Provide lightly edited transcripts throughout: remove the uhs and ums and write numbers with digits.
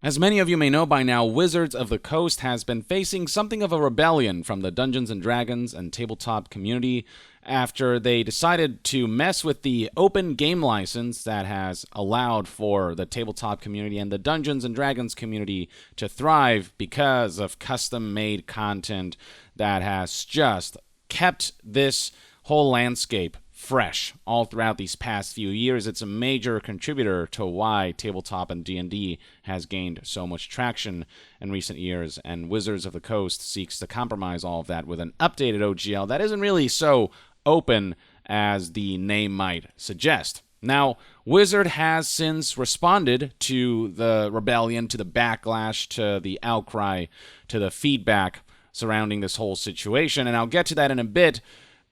As many of you may know by now, Wizards of the Coast has been facing something of a rebellion from the Dungeons & Dragons and tabletop community after they decided to mess with the open game license that has allowed for the tabletop community and the Dungeons & Dragons community to thrive because of custom-made content that has just kept this whole landscape fresh all throughout these past few years. It's a major contributor to why tabletop and D&D has gained so much traction in recent years, and Wizards of the Coast seeks to compromise all of that with an updated OGL that isn't really so open as the name might suggest. Now, Wizard has since responded to the rebellion, to the backlash, to the outcry, to the feedback surrounding this whole situation, and I'll get to that in a bit.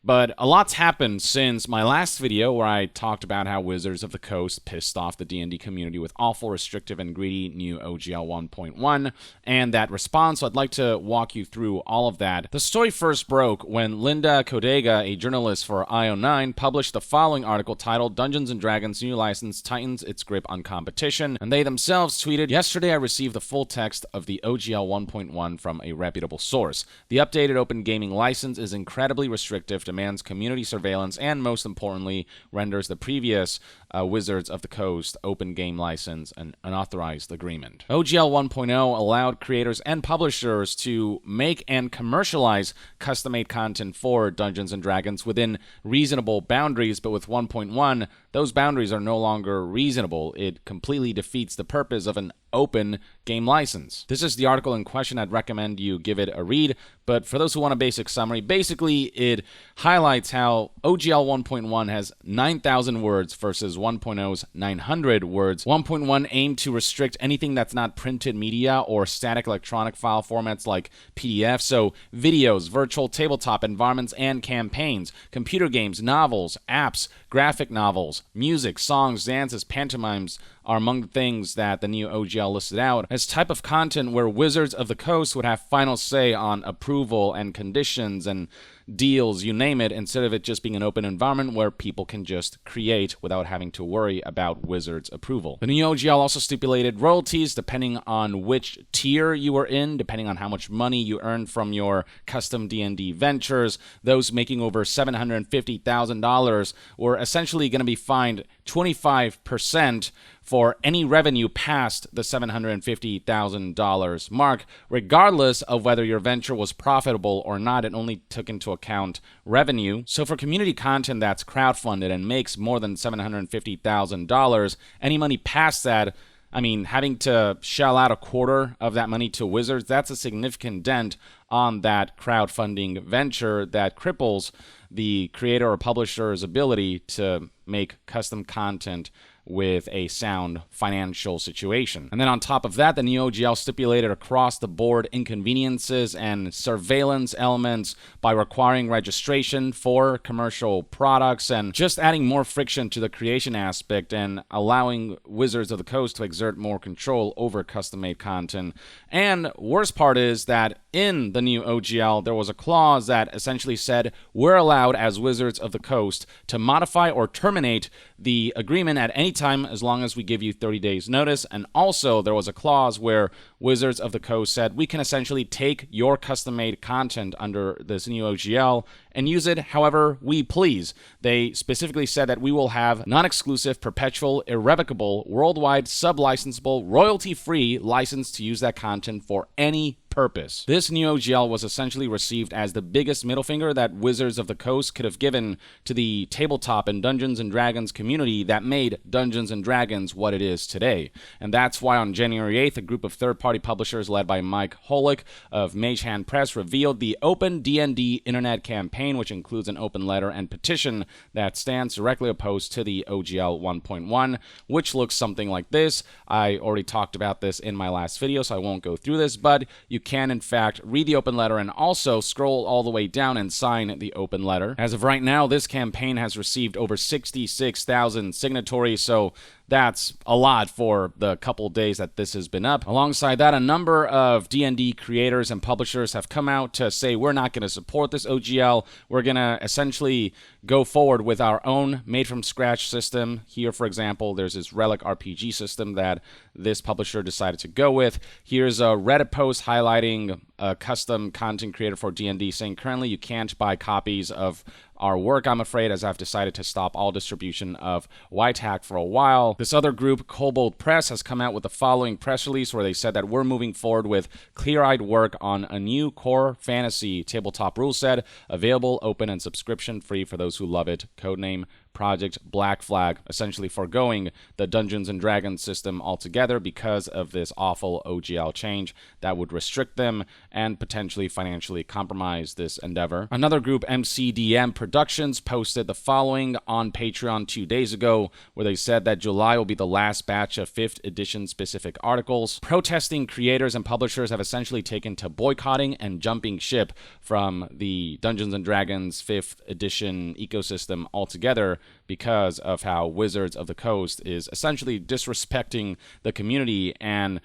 But a lot's happened since my last video where I talked about how Wizards of the Coast pissed off the D&D community with awful, restrictive, and greedy new OGL 1.1 and that response, so I'd like to walk you through all of that. The story first broke when Linda Codega, a journalist for IO9, published the following article titled "Dungeons & Dragons New License Tightens Its Grip on Competition," and they themselves tweeted, "Yesterday I received the full text of the OGL 1.1 from a reputable source. The updated open gaming license is incredibly restrictive, demands community surveillance, and most importantly, renders the previous Wizards of the Coast open game license an unauthorized agreement." OGL 1.0 allowed creators and publishers to make and commercialize custom-made content for Dungeons & Dragons within reasonable boundaries, but with 1.1, those boundaries are no longer reasonable. It completely defeats the purpose of an open game license. This is the article in question. I'd recommend you give it a read, but for those who want a basic summary, basically it highlights how OGL 1.1 has 9,000 words versus 1.0's 900 words. 1.1 aimed to restrict anything that's not printed media or static electronic file formats like PDF, so videos, virtual tabletop environments and campaigns, computer games, novels, apps, graphic novels, music, songs, dances, pantomimes are among the things that the new OGL listed out as type of content where Wizards of the Coast would have final say on approval and conditions and deals, you name it, instead of it just being an open environment where people can just create without having to worry about Wizards' approval. The new OGL also stipulated royalties depending on which tier you were in, depending on how much money you earned from your custom D&D ventures. Those making over $750,000 were essentially going to be fined 25% for any revenue past the $750,000 mark, regardless of whether your venture was profitable or not. It only took into account revenue. So for community content that's crowdfunded and makes more than $750,000, any money past that, I mean, having to shell out a quarter of that money to Wizards, that's a significant dent on that crowdfunding venture that cripples the creator or publisher's ability to make custom content with a sound financial situation. And then on top of that, the new OGL stipulated across-the-board inconveniences and surveillance elements by requiring registration for commercial products and just adding more friction to the creation aspect and allowing Wizards of the Coast to exert more control over custom-made content. And worst part is that in the new OGL, there was a clause that essentially said we're allowed as Wizards of the Coast to modify or terminate the agreement at any time as long as we give you 30 days notice. And also there was a clause where Wizards of the Coast said we can essentially take your custom-made content under this new OGL and use it however we please. They specifically said that we will have non-exclusive, perpetual, irrevocable, worldwide, sub-licensable, royalty-free license to use that content for any purpose. This new OGL was essentially received as the biggest middle finger that Wizards of the Coast could have given to the tabletop and Dungeons & Dragons community that made Dungeons & Dragons what it is today. And that's why on January 8th, a group of third-party publishers led by Mike Holick of Mage Hand Press revealed the Open D&D Internet campaign, which includes an open letter and petition that stands directly opposed to the OGL 1.1, which looks something like this. I already talked about this in my last video, so I won't go through this, but you can, in fact, read the open letter and also scroll all the way down and sign the open letter. As of right now, this campaign has received over 66,000 signatories, so That's a lot for the couple days that this has been up. Alongside that, a number of D&D creators and publishers have come out to say we're not going to support this OGL. We're going to essentially go forward with our own made-from-scratch system. Here, for example, there's this Relic RPG system that this publisher decided to go with. Here's a Reddit post highlighting a custom content creator for D&D saying, currently you can't buy copies of our work, I'm afraid, as I've decided to stop all distribution of White Hack for a while. This other group, Kobold Press, has come out with the following press release where they said that we're moving forward with clear-eyed work on a new core fantasy tabletop rule set, available, open, and subscription-free for those who love it. Codename Project Black Flag, essentially foregoing the Dungeons and Dragons system altogether because of this awful OGL change that would restrict them and potentially financially compromise this endeavor. Another group, MCDM Productions, posted the following on Patreon 2 days ago, where they said that July will be the last batch of 5th edition specific articles. Protesting creators and publishers have essentially taken to boycotting and jumping ship from the Dungeons and Dragons 5th edition ecosystem altogether, because of how Wizards of the Coast is essentially disrespecting the community and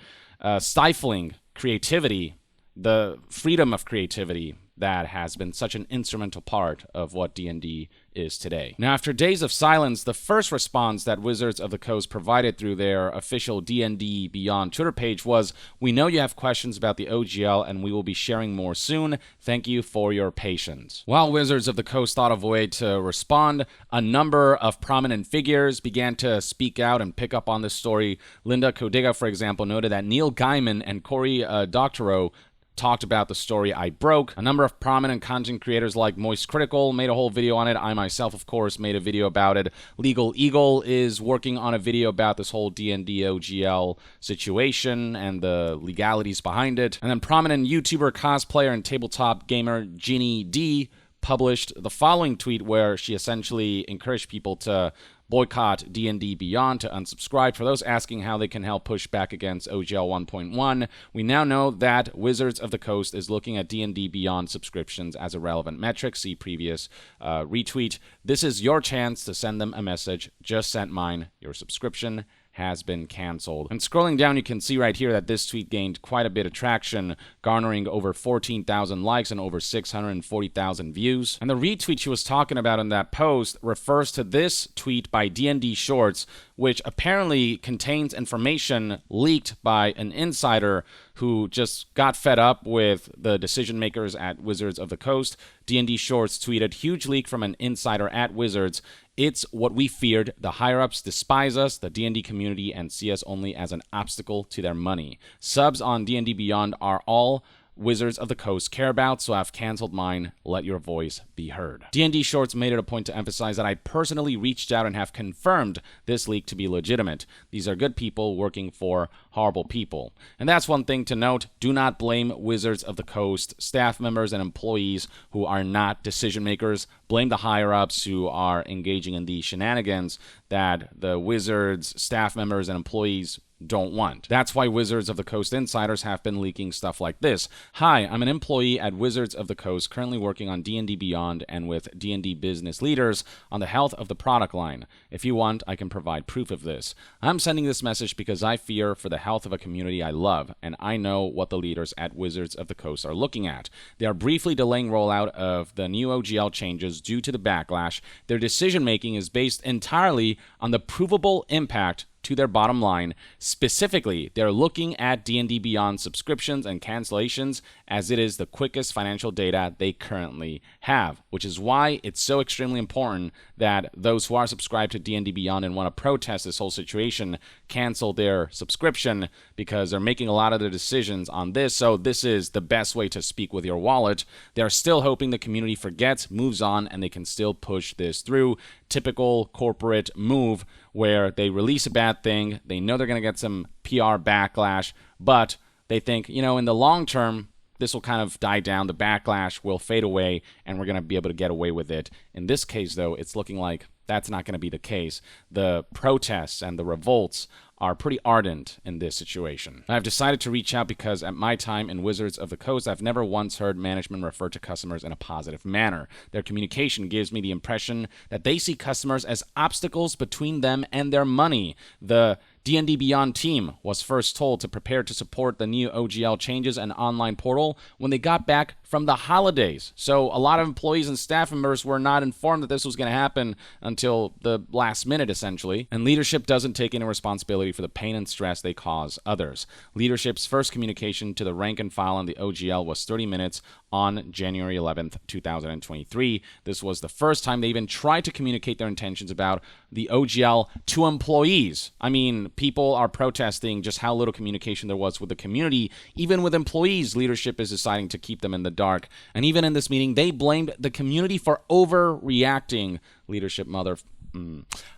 stifling creativity, the freedom of creativity that has been such an instrumental part of what D&D is today. Now, after days of silence, the first response that Wizards of the Coast provided through their official D&D Beyond Twitter page was, "We know you have questions about the OGL, and we will be sharing more soon. Thank you for your patience." While Wizards of the Coast thought of a way to respond, a number of prominent figures began to speak out and pick up on this story. Linda Codiga, for example, noted that Neil Gaiman and Cory Doctorow talked about the story I broke. A number of prominent content creators like Moist Critical made a whole video on it. I myself, of course, made a video about it. Legal Eagle is working on a video about this whole D&D OGL situation and the legalities behind it. And then prominent YouTuber, cosplayer, and tabletop gamer Ginny D published the following tweet where she essentially encouraged people to boycott D&D Beyond, to unsubscribe. For those asking how they can help push back against OGL 1.1, we now know that Wizards of the Coast is looking at D&D Beyond subscriptions as a relevant metric. See previous retweet. This is your chance to send them a message. Just sent mine. Your subscription has been canceled. And scrolling down, you can see right here that this tweet gained quite a bit of traction, garnering over 14,000 likes and over 640,000 views. And the retweet she was talking about in that post refers to this tweet by D&D Shorts, which apparently contains information leaked by an insider who just got fed up with the decision makers at Wizards of the Coast. D&D Shorts tweeted, "Huge leak from an insider at Wizards. It's what we feared. The higher-ups despise us, the D&D community, and see us only as an obstacle to their money. Subs on D&D Beyond are all Wizards of the Coast care about, so I've canceled mine. Let your voice be heard." D&D Shorts made it a point to emphasize that I personally reached out and have confirmed this leak to be legitimate. These are good people working for horrible people. And that's one thing to note. Do not blame Wizards of the Coast staff members and employees who are not decision makers. Blame the higher-ups who are engaging in these shenanigans that the Wizards staff members and employees don't want. That's why Wizards of the Coast insiders have been leaking stuff like this. "Hi, I'm an employee at Wizards of the Coast, currently working on D&D Beyond and with D&D business leaders on the health of the product line. If you want, I can provide proof of this. I'm sending this message because I fear for the health of a community I love, and I know what the leaders at Wizards of the Coast are looking at. They are briefly delaying rollout of the new OGL changes due to the backlash. Their decision-making is based entirely on the provable impact to their bottom line. Specifically, they're looking at D&D Beyond subscriptions and cancellations as it is the quickest financial data they currently have, which is why it's so extremely important that those who are subscribed to D&D Beyond and want to protest this whole situation cancel their subscription, because they're making a lot of their decisions on this, so this is the best way to speak with your wallet. They're still hoping the community forgets, moves on, and they can still push this through. Typical corporate move where they release a bad thing, they know they're going to get some PR backlash, but they think, in the long term, this will kind of die down, the backlash will fade away, and we're going to be able to get away with it. In this case, though, it's looking like that's not going to be the case. The protests and the revolts are pretty ardent in this situation. I've decided to reach out because at my time in Wizards of the Coast, I've never once heard management refer to customers in a positive manner. Their communication gives me the impression that they see customers as obstacles between them and their money. The D&D Beyond team was first told to prepare to support the new OGL changes and online portal when they got back from the holidays. So a lot of employees and staff members were not informed that this was going to happen until the last minute, essentially. And leadership doesn't take any responsibility for the pain and stress they cause others. Leadership's first communication to the rank and file on the OGL was 30 minutes on January 11th, 2023. This was the first time they even tried to communicate their intentions about the OGL to employees. I mean, people are protesting just how little communication there was with the community. Even with employees, leadership is deciding to keep them in the dark. And even in this meeting, they blamed the community for overreacting. Leadership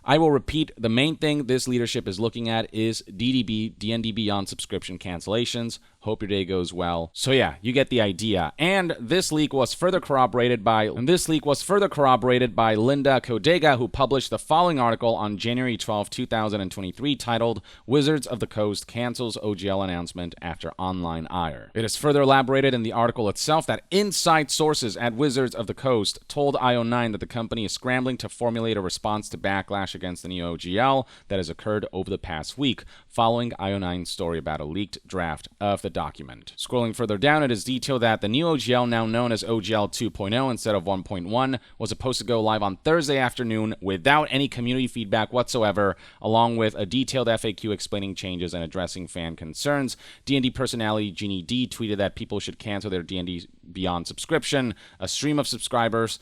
I will repeat, the main thing this leadership is looking at is DDB, D&D Beyond subscription cancellations. Hope your day goes well. So yeah, you get the idea. And this leak was further corroborated by Linda Codega, who published the following article on January 12, 2023, titled "Wizards of the Coast Cancels OGL Announcement After Online Ire." It is further elaborated in the article itself that inside sources at Wizards of the Coast told IO9 that the company is scrambling to formulate a response to backlash against the new OGL that has occurred over the past week, following IO9's story about a leaked draft of the document. Scrolling further down, it is detailed that the new OGL, now known as OGL 2.0 instead of 1.1, was supposed to go live on Thursday afternoon without any community feedback whatsoever, along with a detailed FAQ explaining changes and addressing fan concerns. D&D personality Jeannie D tweeted that people should cancel their D&D Beyond subscription. A stream of subscribers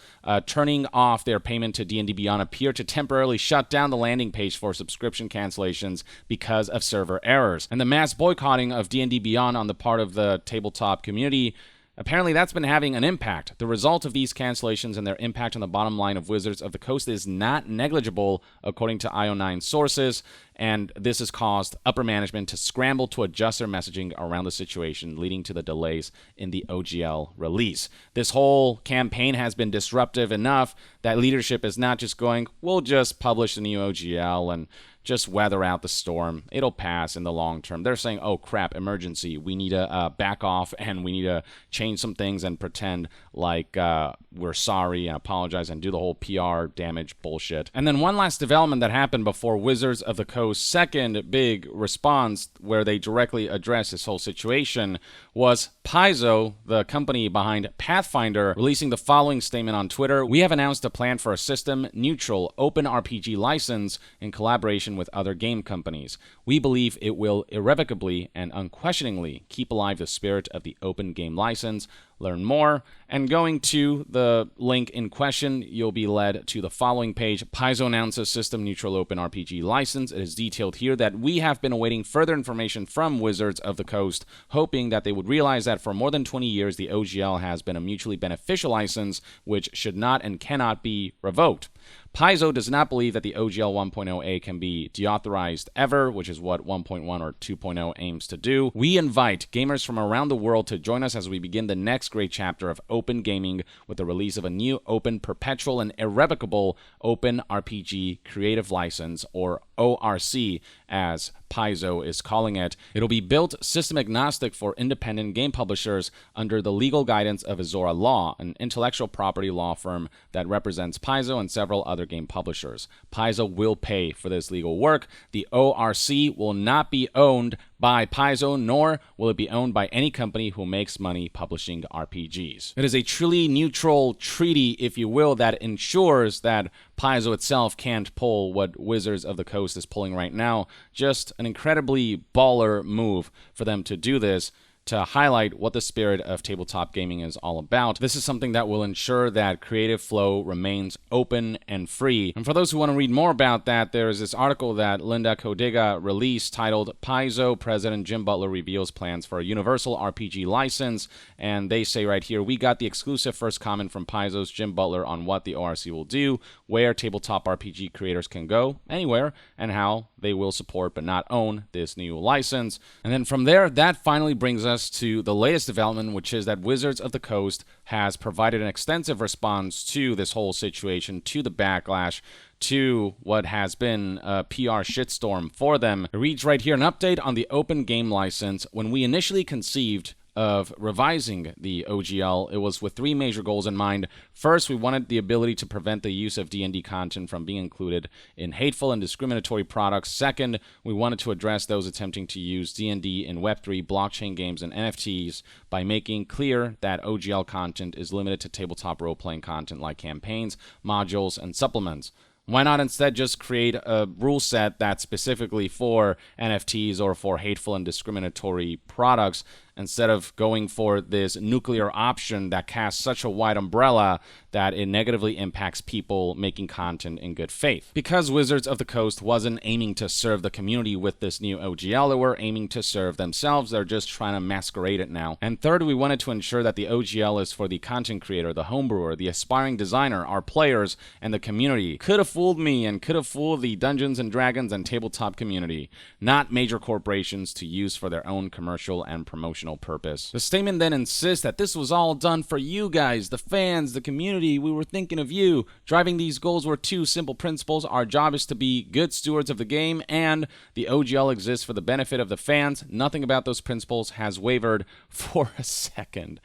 turning off their payment to D&D Beyond appeared to temporarily shut down the landing page for subscription cancellations because of server errors. And the mass boycotting of D&D Beyond on the part of the tabletop community, apparently that's been having an impact. The result of these cancellations and their impact on the bottom line of Wizards of the Coast is not negligible, according to IO9 sources, and this has caused upper management to scramble to adjust their messaging around the situation, leading to the delays in the OGL release. This whole campaign has been disruptive enough that leadership is not just going, we'll just publish the new OGL and just weather out the storm. It'll pass in the long term. They're saying, oh crap, emergency. We need to back off and we need to change some things and pretend like we're sorry and apologize and do the whole PR damage bullshit. And then one last development that happened before Wizards of the Coast's second big response, where they directly addressed this whole situation, was Paizo, the company behind Pathfinder, releasing the following statement on Twitter: "We have announced a plan for a system-neutral, open RPG license in collaboration with other game companies. We believe it will irrevocably and unquestioningly keep alive the spirit of the open game license. Learn more." And going to the link in question, you'll be led to the following page. Paizo announces system neutral open RPG license. It is detailed here that we have been awaiting further information from Wizards of the Coast, hoping that they would realize that for more than 20 years, the OGL has been a mutually beneficial license, which should not and cannot be revoked. Paizo does not believe that the OGL 1.0a can be deauthorized ever, which is what 1.1 or 2.0 aims to do. We invite gamers from around the world to join us as we begin the next great chapter of open gaming with the release of a new open, perpetual, and irrevocable open RPG creative license, or ORC, as Paizo is calling it. It'll be built system agnostic for independent game publishers under the legal guidance of Azora Law, an intellectual property law firm that represents Paizo and several other game publishers. Paizo will pay for this legal work. The ORC will not be owned by Paizo, nor will it be owned by any company who makes money publishing RPGs. It is a truly neutral treaty, if you will, that ensures that Paizo itself can't pull what Wizards of the Coast is pulling right now. Just an incredibly baller move for them to do this, to highlight what the spirit of tabletop gaming is all about. This is something that will ensure that creative flow remains open and free. And for those who want to read more about that, there's this article that Linda Codega released titled "Paizo President Jim Butler Reveals Plans for a Universal RPG License." And they say right here, "We got the exclusive first comment from Paizo's Jim Butler on what the ORC will do, where tabletop RPG creators can go, anywhere, and how they will support but not own this new license." And then from there, that finally brings us to the latest development, which is that Wizards of the Coast has provided an extensive response to this whole situation, to the backlash, to what has been a PR shitstorm for them. It reads right here, an update on the open game license. When we initially conceived of revising the OGL, it was with three major goals in mind. First, we wanted the ability to prevent the use of D&D content from being included in hateful and discriminatory products. Second, we wanted to address those attempting to use D&D in Web3, blockchain games, and NFTs by making clear that OGL content is limited to tabletop role-playing content like campaigns, modules, and supplements. Why not instead just create a rule set that's specifically for NFTs or for hateful and discriminatory products, instead of going for this nuclear option that casts such a wide umbrella that it negatively impacts people making content in good faith? Because Wizards of the Coast wasn't aiming to serve the community with this new OGL, they were aiming to serve themselves. They're just trying to masquerade it now. And third, we wanted to ensure that the OGL is for the content creator, the homebrewer, the aspiring designer, our players, and the community. Could have fooled me and could have fooled the Dungeons and Dragons and tabletop community, not major corporations to use for their own commercial and promotional purpose. The statement then insists that this was all done for you guys, the fans, the community. We were thinking of you. Driving these goals were two simple principles. Our job is to be good stewards of the game, and the OGL exists for the benefit of the fans. Nothing about those principles has wavered for a second.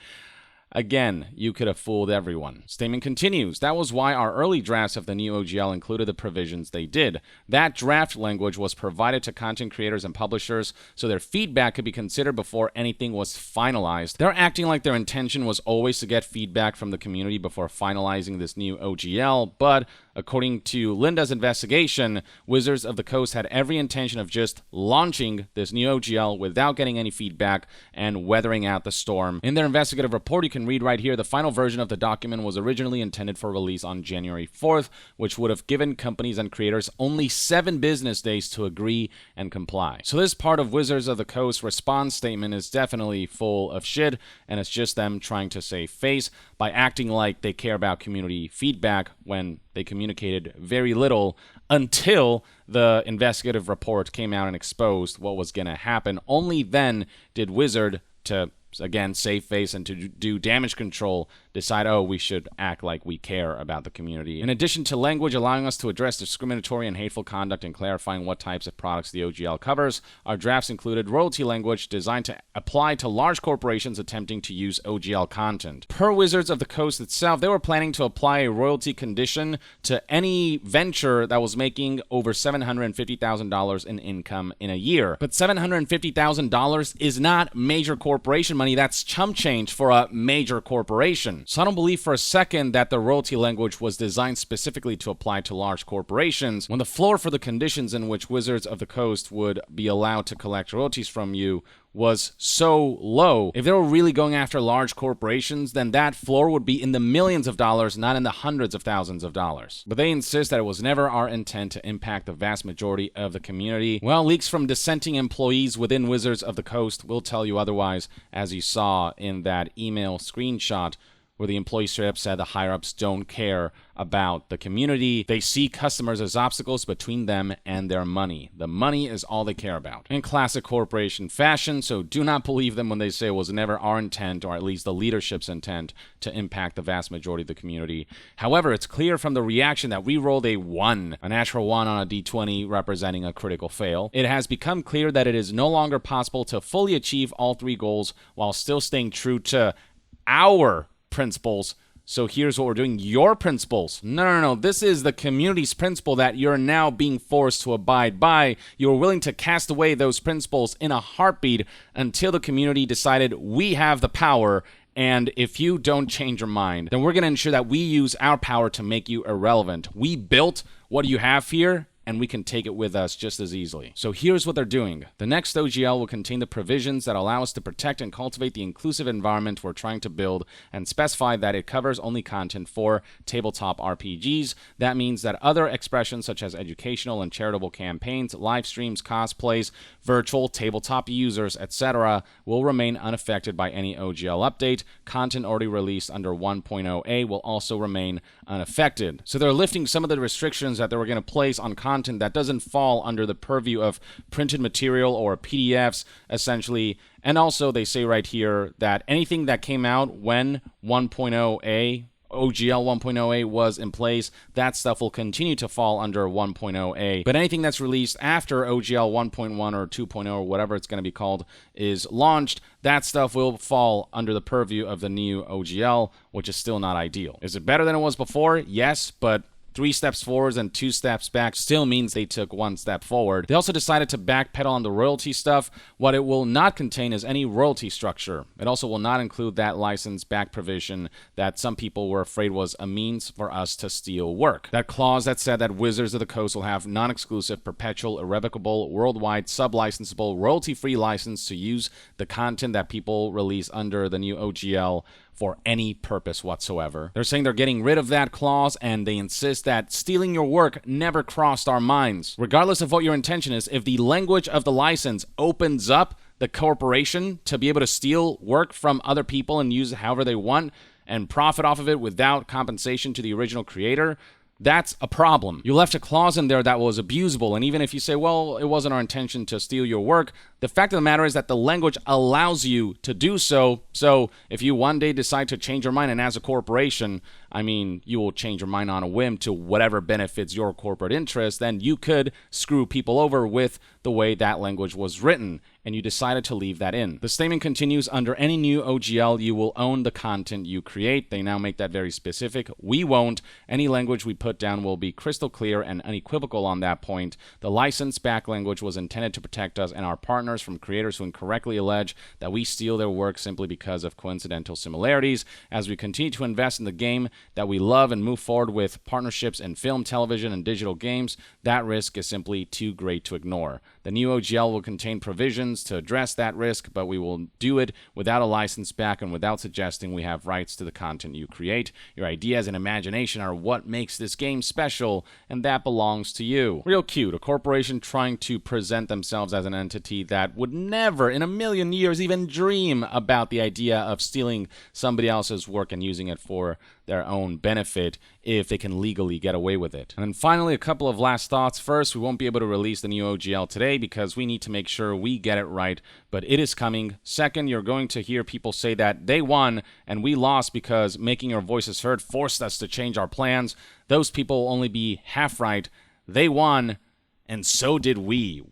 Again, you could have fooled everyone. Statement continues. That was why our early drafts of the new OGL included the provisions they did. That draft language was provided to content creators and publishers so their feedback could be considered before anything was finalized. They're acting like their intention was always to get feedback from the community before finalizing this new OGL, but according to Linda's investigation, Wizards of the Coast had every intention of just launching this new OGL without getting any feedback and weathering out the storm. In their investigative report, you can read right here, the final version of the document was originally intended for release on January 4th, which would have given companies and creators only 7 business days to agree and comply. So this part of Wizards of the Coast response statement is definitely full of shit, and it's just them trying to save face by acting like they care about community feedback when they communicated very little until the investigative report came out and exposed what was going to happen. Only then did Wizard, to again save face and to do damage control, decide, oh, we should act like we care about the community. In addition to language allowing us to address discriminatory and hateful conduct and clarifying what types of products the OGL covers, our drafts included royalty language designed to apply to large corporations attempting to use OGL content. Per Wizards of the Coast itself, they were planning to apply a royalty condition to any venture that was making over $750,000 in income in a year. But $750,000 is not major corporation money. That's chump change for a major corporation. So I don't believe for a second that the royalty language was designed specifically to apply to large corporations, when the floor for the conditions in which Wizards of the Coast would be allowed to collect royalties from you was so low. If they were really going after large corporations, then that floor would be in the millions of dollars, not in the hundreds of thousands of dollars. But they insist that it was never our intent to impact the vast majority of the community. Well, leaks from dissenting employees within Wizards of the Coast will tell you otherwise, as you saw in that email screenshot where the employee straight up said the higher-ups don't care about the community. They see customers as obstacles between them and their money. The money is all they care about. In classic corporation fashion, so do not believe them when they say it was never our intent, or at least the leadership's intent, to impact the vast majority of the community. However, it's clear from the reaction that we rolled a 1, a natural 1 on a d20 representing a critical fail. It has become clear that it is no longer possible to fully achieve all 3 goals while still staying true to our principles. So here's what we're doing. Your principles. No. This is the community's principle that you're now being forced to abide by. You're willing to cast away those principles in a heartbeat until the community decided we have the power. And if you don't change your mind, then we're going to ensure that we use our power to make you irrelevant. We built what you have here, and we can take it with us just as easily. So here's what they're doing. The next OGL will contain the provisions that allow us to protect and cultivate the inclusive environment we're trying to build, and specify that it covers only content for tabletop RPGs. That means that other expressions such as educational and charitable campaigns, live streams, cosplays, virtual tabletop users, etc. will remain unaffected by any OGL update. Content already released under 1.0a will also remain unaffected. So they're lifting some of the restrictions that they were going to place on content that doesn't fall under the purview of printed material or PDFs, essentially. And also, they say right here that anything that came out when 1.0a OGL 1.0a was in place, that stuff will continue to fall under 1.0a. But anything that's released after OGL 1.1 or 2.0 or whatever it's going to be called is launched, that stuff will fall under the purview of the new OGL, which is still not ideal. Is it better than it was before? Yes, but 3 steps forwards and 2 steps back still means they took 1 step forward. They also decided to backpedal on the royalty stuff. What it will not contain is any royalty structure. It also will not include that license back provision that some people were afraid was a means for us to steal work. That clause that said that Wizards of the Coast will have non-exclusive, perpetual, irrevocable, worldwide, sub-licensable, royalty-free license to use the content that people release under the new OGL for any purpose whatsoever. They're saying they're getting rid of that clause, and they insist that stealing your work never crossed our minds. Regardless of what your intention is, if the language of the license opens up the corporation to be able to steal work from other people and use it however they want and profit off of it without compensation to the original creator, that's a problem. You left a clause in there that was abusable, and even if you say, well, it wasn't our intention to steal your work, the fact of the matter is that the language allows you to do so. So if you one day decide to change your mind, and as a corporation, I mean, you will change your mind on a whim to whatever benefits your corporate interest, then you could screw people over with the way that language was written, and you decided to leave that in. The statement continues, under any new OGL, you will own the content you create. They now make that very specific. We won't. Any language we put down will be crystal clear and unequivocal on that point. The license back language was intended to protect us and our partners from creators who incorrectly allege that we steal their work simply because of coincidental similarities. As we continue to invest in the game that we love and move forward with partnerships in film, television, and digital games, that risk is simply too great to ignore. The new OGL will contain provisions to address that risk, but we will do it without a license back and without suggesting we have rights to the content you create. Your ideas and imagination are what makes this game special, and that belongs to you. Real cute, a corporation trying to present themselves as an entity that would never in a million years even dream about the idea of stealing somebody else's work and using it for their own benefit if they can legally get away with it. And then finally, a couple of last thoughts. First, we won't be able to release the new OGL today because we need to make sure we get it right, but it is coming. Second, you're going to hear people say that they won and we lost because making our voices heard forced us to change our plans. Those people will only be half right. They won, and so did we.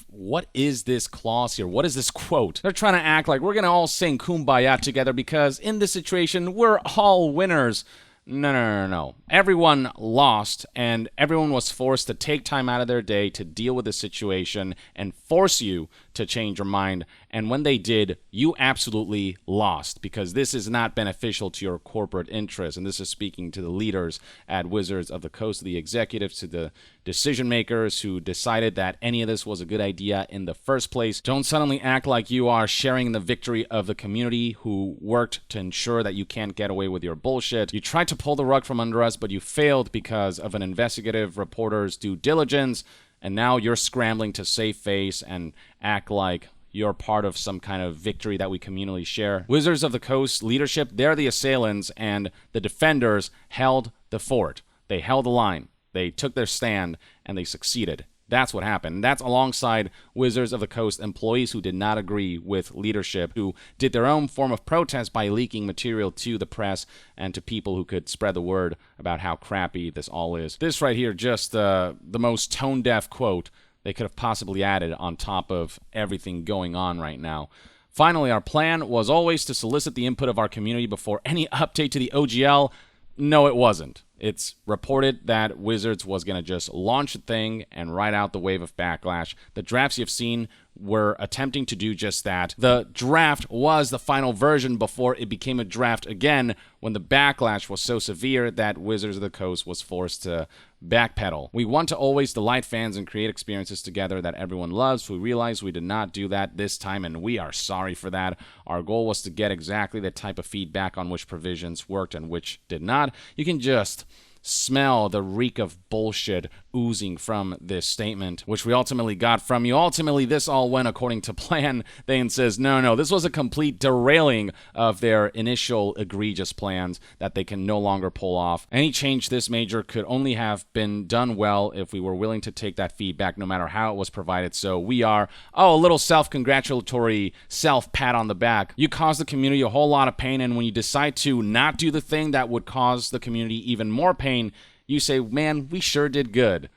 What is this clause here? What is this quote? They're trying to act like we're going to all sing Kumbaya together because in this situation, we're all winners. No. Everyone lost, and everyone was forced to take time out of their day to deal with the situation and force you to change your mind. And when they did, you absolutely lost because this is not beneficial to your corporate interests. And this is speaking to the leaders at Wizards of the Coast, the executives, to the decision makers who decided that any of this was a good idea in the first place. Don't suddenly act like you are sharing the victory of the community who worked to ensure that you can't get away with your bullshit. You tried to pull the rug from under us, but you failed because of an investigative reporter's due diligence, and now you're scrambling to save face and act like you're part of some kind of victory that we communally share. Wizards of the Coast leadership, they're the assailants, and the defenders held the fort. They held the line. They took their stand, and they succeeded. That's what happened. That's alongside Wizards of the Coast employees who did not agree with leadership, who did their own form of protest by leaking material to the press and to people who could spread the word about how crappy this all is. This right here, just the most tone-deaf quote they could have possibly added on top of everything going on right now. Finally, our plan was always to solicit the input of our community before any update to the OGL. No, it wasn't. It's reported that Wizards was going to just launch the thing and ride out the wave of backlash. The drafts you've seen were attempting to do just that. The draft was the final version before it became a draft again when the backlash was so severe that Wizards of the Coast was forced to backpedal. We want to always delight fans and create experiences together that everyone loves. We realize we did not do that this time, and we are sorry for that. Our goal was to get exactly the type of feedback on which provisions worked and which did not. You can just smell the reek of bullshit oozing from this statement, which we ultimately got from you. Ultimately, this all went according to plan. Thane says, no, this was a complete derailing of their initial egregious plans that they can no longer pull off. Any change this major could only have been done well if we were willing to take that feedback, no matter how it was provided. So we are, a little self-congratulatory self-pat on the back. You caused the community a whole lot of pain, and when you decide to not do the thing that would cause the community even more pain, you say, man, we sure did good.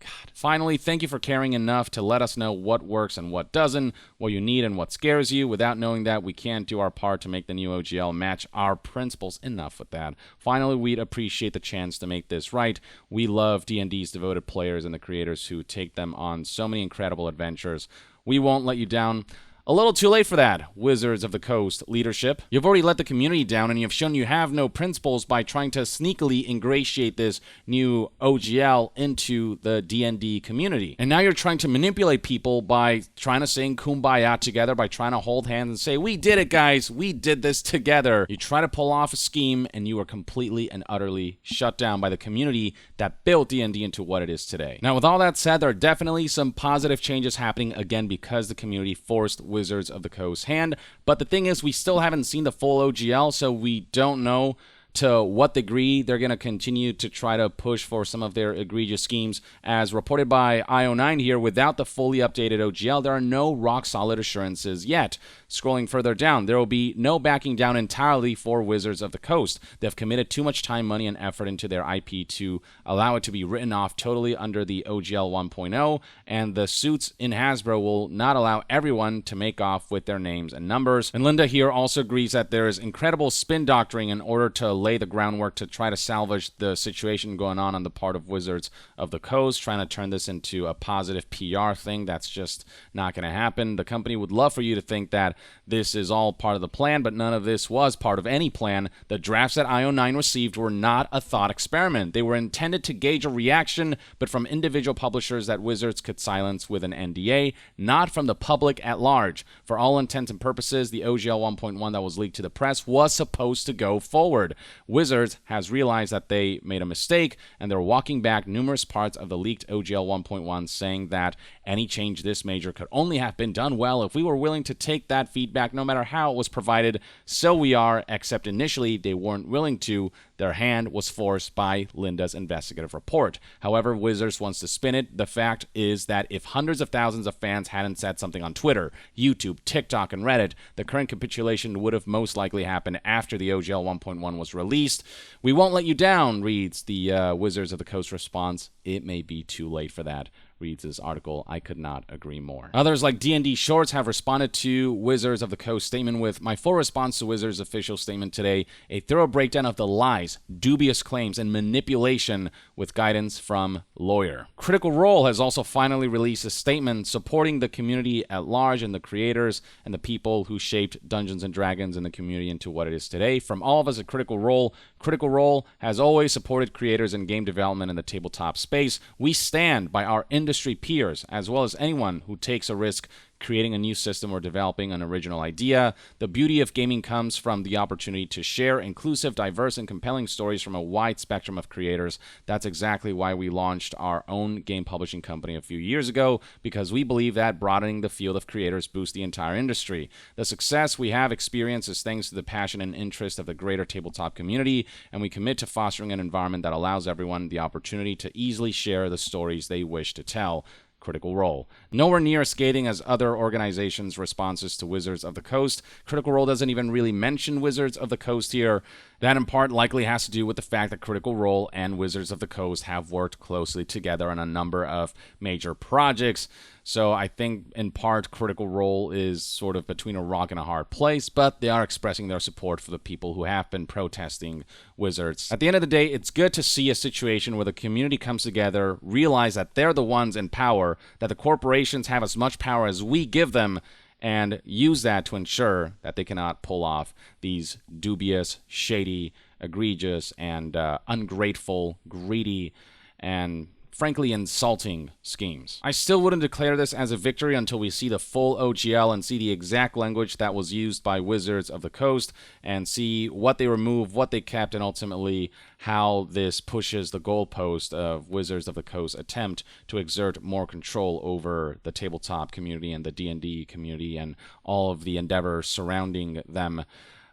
God. Finally, thank you for caring enough to let us know what works and what doesn't, what you need and what scares you. Without knowing that, we can't do our part to make the new OGL match our principles. Enough with that. Finally, we'd appreciate the chance to make this right. We love D&D's devoted players and the creators who take them on so many incredible adventures. We won't let you down. A little too late for that, Wizards of the Coast leadership. You've already let the community down, and you've shown you have no principles by trying to sneakily ingratiate this new OGL into the D&D community. And now you're trying to manipulate people by trying to sing Kumbaya together, by trying to hold hands and say, we did it, guys. We did this together. You try to pull off a scheme, and you are completely and utterly shut down by the community that built D&D into what it is today. Now, with all that said, there are definitely some positive changes happening, again, because the community forced Wizards of the Coast's hand, but the thing is, we still haven't seen the full OGL, so we don't know to what degree they're going to continue to try to push for some of their egregious schemes. As reported by IO9 here, without the fully updated OGL, there are no rock-solid assurances yet. Scrolling further down, there will be no backing down entirely for Wizards of the Coast. They've committed too much time, money, and effort into their IP to allow it to be written off totally under the OGL 1.0, and the suits in Hasbro will not allow everyone to make off with their names and numbers. And Linda here also agrees that there is incredible spin doctoring in order to lay the groundwork to try to salvage the situation going on the part of Wizards of the Coast, trying to turn this into a positive PR thing. That's just not going to happen. The company would love for you to think that this is all part of the plan, but none of this was part of any plan. The drafts that IO9 received were not a thought experiment. They were intended to gauge a reaction, but from individual publishers that Wizards could silence with an NDA, not from the public at large. For all intents and purposes, the OGL 1.1 that was leaked to the press was supposed to go forward. Wizards has realized that they made a mistake, and they're walking back numerous parts of the leaked OGL 1.1, saying that any change this major could only have been done well if we were willing to take that feedback no matter how it was provided. So we are, except initially they weren't willing to. Their hand was forced by Linda's investigative report. However, Wizards wants to spin it. The fact is that if hundreds of thousands of fans hadn't said something on Twitter, YouTube, TikTok, and Reddit, the current capitulation would have most likely happened after the OGL 1.1 was released. We won't let you down, reads the Wizards of the Coast response. It may be too late for that, reads this article. I could not agree more. Others like D&D Shorts have responded to Wizards of the Coast statement with, my full response to Wizards' official statement today, a thorough breakdown of the lies, dubious claims, and manipulation with guidance from lawyer. Critical Role has also finally released a statement supporting the community at large and the creators and the people who shaped Dungeons & Dragons and the community into what it is today. From all of us at Critical Role has always supported creators in game development in the tabletop space. We stand by our industry peers, as well as anyone who takes a risk creating a new system or developing an original idea. The beauty of gaming comes from the opportunity to share inclusive, diverse, and compelling stories from a wide spectrum of creators. That's exactly why we launched our own game publishing company a few years ago, because we believe that broadening the field of creators boosts the entire industry. The success we have experienced is thanks to the passion and interest of the greater tabletop community, and we commit to fostering an environment that allows everyone the opportunity to easily share the stories they wish to tell. Critical Role. Nowhere near as scathing as other organizations' responses to Wizards of the Coast. Critical Role doesn't even really mention Wizards of the Coast here. That in part likely has to do with the fact that Critical Role and Wizards of the Coast have worked closely together on a number of major projects. So I think in part Critical Role is sort of between a rock and a hard place, but they are expressing their support for the people who have been protesting Wizards. At the end of the day, it's good to see a situation where the community comes together, realize that they're the ones in power, that the corporations have as much power as we give them, and use that to ensure that they cannot pull off these dubious, shady, egregious, and ungrateful, greedy, and frankly insulting schemes. I still wouldn't declare this as a victory until we see the full OGL and see the exact language that was used by Wizards of the Coast and see what they removed, what they kept, and ultimately how this pushes the goalpost of Wizards of the Coast's attempt to exert more control over the tabletop community and the D&D community and all of the endeavors surrounding them.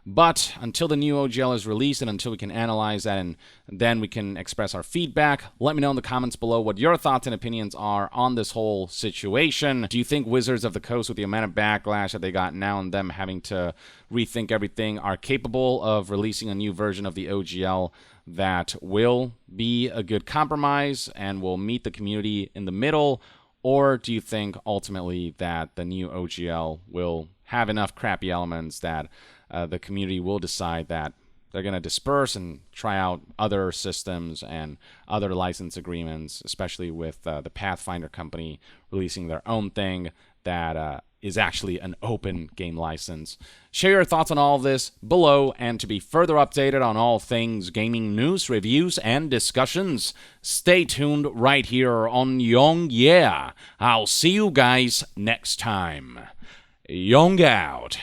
But until the new OGL is released and until we can analyze that and then we can express our feedback, let me know in the comments below what your thoughts and opinions are on this whole situation. Do you think Wizards of the Coast, with the amount of backlash that they got now and them having to rethink everything, are capable of releasing a new version of the OGL that will be a good compromise and will meet the community in the middle? Or do you think ultimately that the new OGL will have enough crappy elements that the community will decide that they're going to disperse and try out other systems and other license agreements, especially with the Pathfinder company releasing their own thing that is actually an open game license? Share your thoughts on all of this below, and to be further updated on all things gaming news, reviews, and discussions, stay tuned right here on Young Yeah. I'll see you guys next time. Young out.